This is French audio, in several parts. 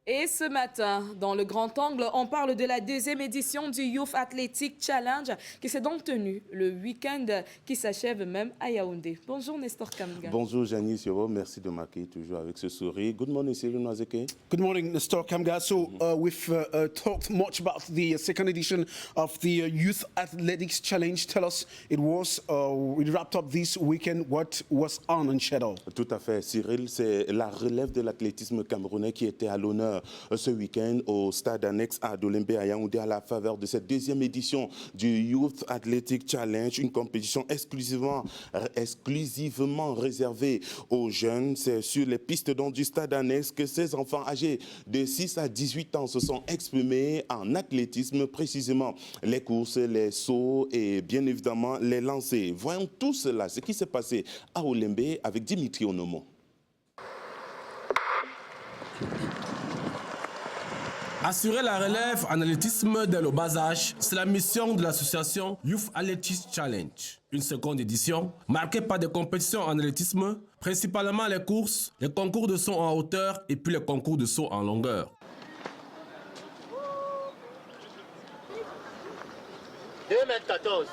Et ce matin, dans le Grand Angle, on parle de la deuxième édition du Youth Athletic Challenge qui s'est donc tenue le week-end qui s'achève même à Yaoundé. Bonjour Nestor Kamga. Bonjour Janice Yoro, merci de m'accueillir toujours avec ce sourire. Good morning Cyril Noazeke. Good morning Nestor Kamga. So we've talked much about the second edition of the Youth Athletics Challenge. Tell us, we wrapped up this weekend. What was on schedule? Tout à fait Cyril, c'est la relève de l'athlétisme camerounais qui était à l'honneur ce week-end au stade annexe à Dolembe à Yaoundé à la faveur de cette deuxième édition du Youth Athletic Challenge, une compétition exclusivement réservée aux jeunes. C'est sur les pistes du stade annexe que ces enfants âgés de 6 à 18 ans se sont exprimés en athlétisme, précisément les courses, les sauts et bien évidemment les lancers. Voyons tout cela, ce qui s'est passé à Olembe avec Dimitri Onomo. Assurer la relève en athlétisme dès le bas âge, c'est la mission de l'association Youth Athletics Challenge. Une seconde édition marquée par des compétitions en athlétisme, principalement les courses, les concours de saut en hauteur et puis les concours de saut en longueur. 2,14 m.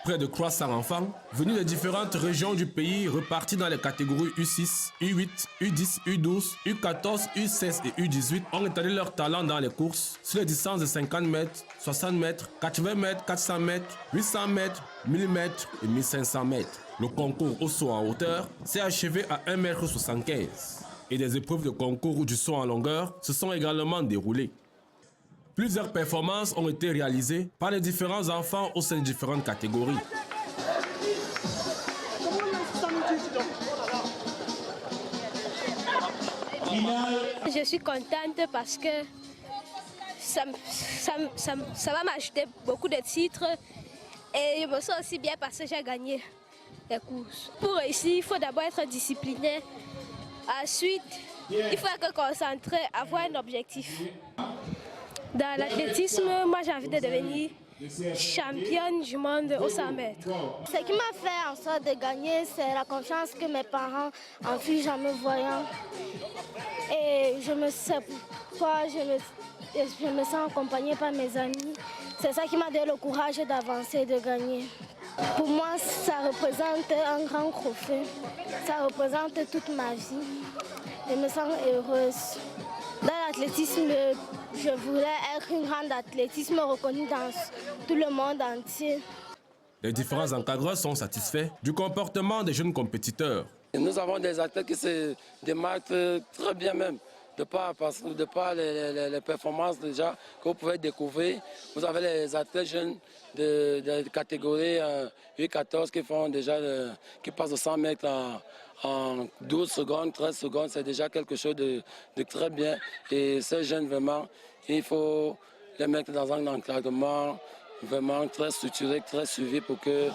Près de 300 enfants, venus des différentes régions du pays, repartis dans les catégories U6, U8, U10, U12, U14, U16 et U18, ont étalé leur talent dans les courses sur les distances de 50 mètres, 60 mètres, 80 mètres, 400 mètres, 800 mètres, 1000 mètres et 1500 mètres. Le concours au saut en hauteur s'est achevé à 1,75 m. Et des épreuves de concours du saut en longueur se sont également déroulées. Plusieurs performances ont été réalisées par les différents enfants au sein de différentes catégories. Je suis contente parce que ça va m'acheter beaucoup de titres et je me sens aussi bien parce que j'ai gagné les courses. Pour réussir, il faut d'abord être discipliné. Ensuite, il faut être concentré, avoir un objectif. Dans l'athlétisme, moi j'ai envie de devenir championne du monde au 100 mètres. Ce qui m'a fait en sorte de gagner, c'est la confiance que mes parents infligent en me voyant. Et je me sens accompagnée par mes amis. C'est ça qui m'a donné le courage d'avancer et de gagner. Pour moi, ça représente un grand trophée. Ça représente toute ma vie. Je me sens heureuse. Dans l'athlétisme, je voulais être une grande athlétisme reconnue dans tout le monde entier. Les différents encadreurs sont satisfaits du comportement des jeunes compétiteurs. Nous avons des athlètes qui se démarquent très bien même, de par les performances déjà que vous pouvez découvrir. Vous avez les athlètes jeunes de catégorie U14 qui font déjà qui passent de 100 mètres en 12 secondes, 13 secondes, c'est déjà quelque chose de très bien. Et ces jeunes, vraiment, il faut les mettre dans un encadrement vraiment très structuré, très suivi pour que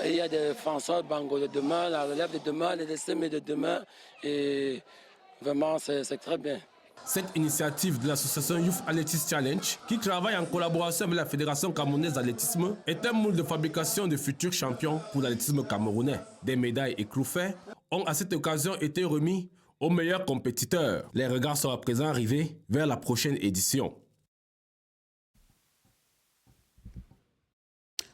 il y a des François Bango de demain, la relève de demain, les décimés de demain. Et vraiment, c'est très bien. Cette initiative de l'association Youth Athletics Challenge, qui travaille en collaboration avec la Fédération camerounaise d'athlétisme, est un moule de fabrication de futurs champions pour l'athlétisme camerounais. Des médailles et trophées ont à cette occasion été remis aux meilleurs compétiteurs. Les regards sont à présent arrivés vers la prochaine édition.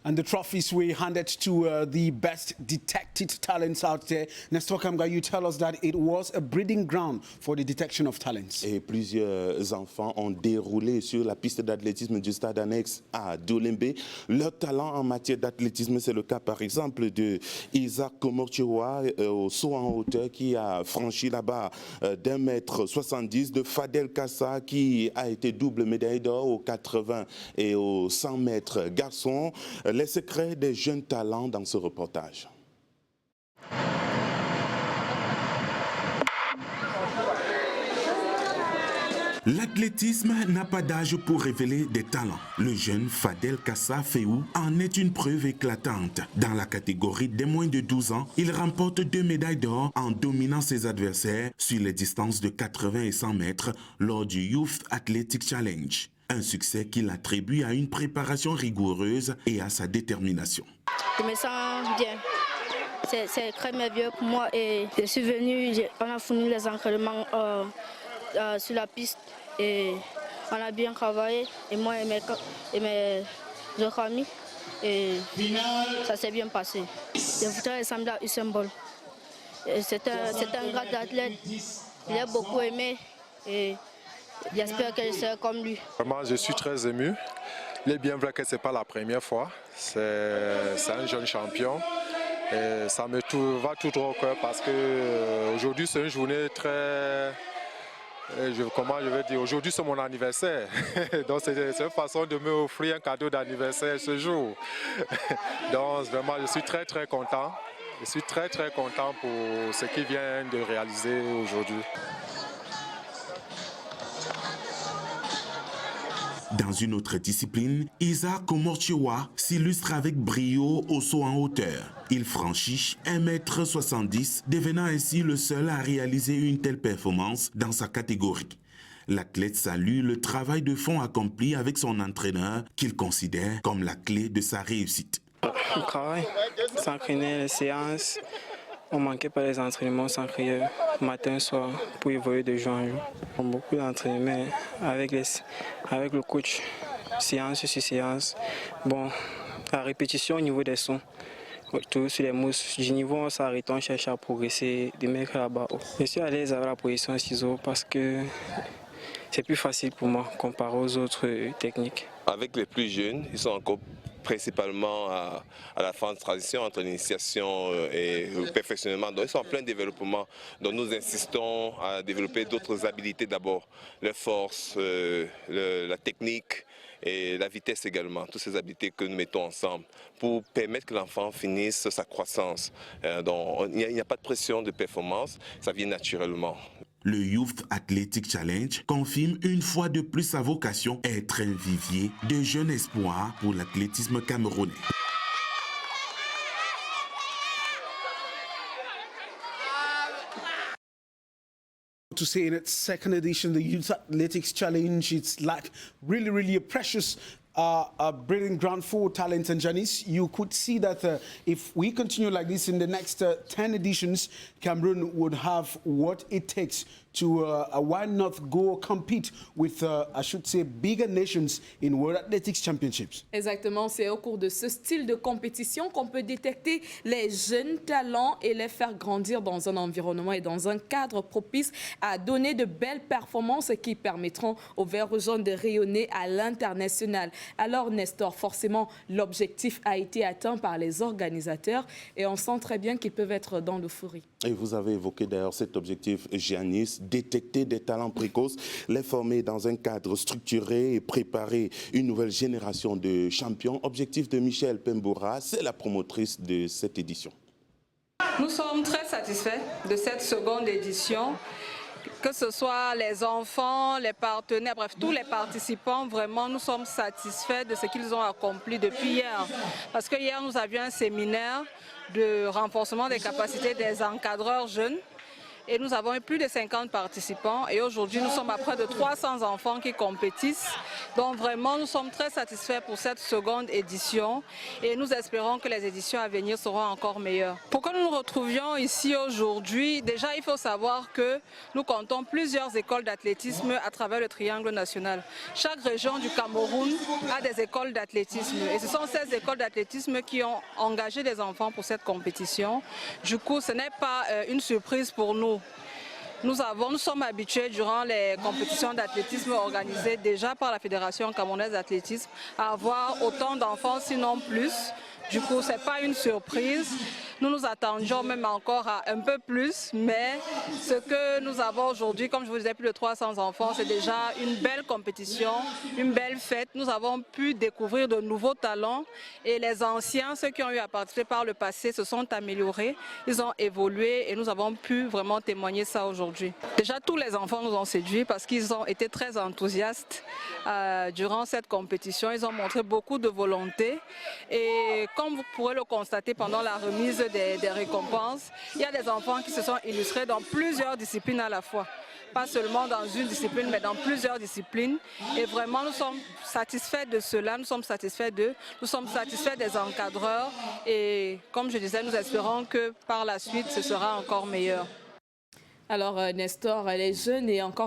And the trophies were handed to the best detected talents out there. Nestor Kamga, you tell us that it was a breeding ground for the detection of talents. Et plusieurs enfants ont déroulé sur la piste d'athlétisme du stade annexe à Dolembe. Leur talent en matière d'athlétisme, c'est le cas par exemple de Isaac Komorchewa au saut en hauteur qui a franchi la barre d'1,70 m, de Fadel Kassa qui a été double médaille d'or aux 80 et aux 100 mètres garçons. Les secrets des jeunes talents dans ce reportage. L'athlétisme n'a pas d'âge pour révéler des talents. Le jeune Fadel Kassa Féou en est une preuve éclatante. Dans la catégorie des moins de 12 ans, il remporte 2 médailles d'or en dominant ses adversaires sur les distances de 80 et 100 mètres lors du Youth Athletic Challenge. Un succès qu'il attribue à une préparation rigoureuse et à sa détermination. Je me sens bien. C'est très merveilleux pour moi et je suis venu, on a fourni les entraînements sur la piste et on a bien travaillé, et moi et mes autres amis, et ça s'est bien passé. Je voudrais ressembler à Usain Bolt. C'est un grand athlète, il a beaucoup aimé et j'espère que je serai comme lui. Vraiment, je suis très ému. Il est bien vrai que ce n'est pas la première fois. C'est un jeune champion. Et ça me va tout droit au cœur parce qu'aujourd'hui c'est une journée très... Comment je vais dire, aujourd'hui c'est mon anniversaire. Donc c'est une façon de me offrir un cadeau d'anniversaire ce jour. Donc vraiment je suis très très content. Je suis très très content pour ce qu'il vient de réaliser aujourd'hui. Dans une autre discipline, Isaac Komorchiwa s'illustre avec brio au saut en hauteur. Il franchit 1,70 m, devenant ainsi le seul à réaliser une telle performance dans sa catégorie. L'athlète salue le travail de fond accompli avec son entraîneur, qu'il considère comme la clé de sa réussite. On travaille, s'entraîner, les séances. On ne manquait pas les entraînements, on s'entraînait matin, soir pour évoluer de jour en jour. Beaucoup d'entraînements avec le coach, séance sur séance. Bon, la répétition au niveau des sons, tout sur les mousses. Du niveau, on s'arrête, on cherche à progresser, de mettre là-bas. Je suis à l'aise avec la position ciseaux parce que c'est plus facile pour moi comparé aux autres techniques. Avec les plus jeunes, ils sont encore principalement à la phase de transition entre l'initiation et le perfectionnement. Donc ils sont en plein développement. Donc nous insistons à développer d'autres habilités d'abord. Les forces, la technique et la vitesse également. Toutes ces habilités que nous mettons ensemble pour permettre que l'enfant finisse sa croissance. Donc il n'y a pas de pression de performance, ça vient naturellement. Le Youth Athletic Challenge confirme une fois de plus sa vocation, être un vivier de jeunes espoirs pour l'athlétisme camerounais. To say in its second edition, the Youth Athletics Challenge, it's like really a precious breeding ground for talent. And Janice, you could see that if we continue like this in the next 10 editions, Cameroon would have what it takes to why not go compete with, I should say, bigger nations in World Athletics Championships. Exactement, c'est au cours de ce style de compétition qu'on peut détecter les jeunes talents et les faire grandir dans un environnement et dans un cadre propice à donner de belles performances qui permettront aux Verts jaunes de rayonner à l'international. Alors Nestor, forcément, l'objectif a été atteint par les organisateurs et on sent très bien qu'ils peuvent être dans l'euphorie. Et vous avez évoqué d'ailleurs cet objectif, Giannis, détecter des talents précoces, les former dans un cadre structuré et préparer une nouvelle génération de champions. Objectif de Michel Pemboura, c'est la promotrice de cette édition. Nous sommes très satisfaits de cette seconde édition. Que ce soit les enfants, les partenaires, bref, tous les participants, vraiment, nous sommes satisfaits de ce qu'ils ont accompli depuis hier. Parce que hier, nous avions un séminaire de renforcement des capacités des encadreurs jeunes. Et nous avons eu plus de 50 participants et aujourd'hui nous sommes à près de 300 enfants qui compétissent. Donc vraiment nous sommes très satisfaits pour cette seconde édition et nous espérons que les éditions à venir seront encore meilleures. Pour que nous nous retrouvions ici aujourd'hui, déjà il faut savoir que nous comptons plusieurs écoles d'athlétisme à travers le triangle national. Chaque région du Cameroun a des écoles d'athlétisme et ce sont ces écoles d'athlétisme qui ont engagé des enfants pour cette compétition. Du coup ce n'est pas une surprise pour nous. Nous sommes habitués durant les compétitions d'athlétisme organisées déjà par la Fédération camerounaise d'athlétisme à avoir autant d'enfants, sinon plus. Du coup, ce n'est pas une surprise. Nous nous attendions même encore à un peu plus, mais ce que nous avons aujourd'hui, comme je vous disais, plus de 300 enfants, c'est déjà une belle compétition, une belle fête. Nous avons pu découvrir de nouveaux talents et les anciens, ceux qui ont eu à participer par le passé, se sont améliorés, ils ont évolué et nous avons pu vraiment témoigner ça aujourd'hui. Déjà, tous les enfants nous ont séduits parce qu'ils ont été très enthousiastes durant cette compétition. Ils ont montré beaucoup de volonté et comme vous pourrez le constater pendant la remise des récompenses, il y a des enfants qui se sont illustrés dans plusieurs disciplines à la fois. Pas seulement dans une discipline, mais dans plusieurs disciplines. Et vraiment, nous sommes satisfaits de cela, nous sommes satisfaits des encadreurs. Et comme je disais, nous espérons que par la suite, ce sera encore meilleur. Alors Nestor, les jeunes et encore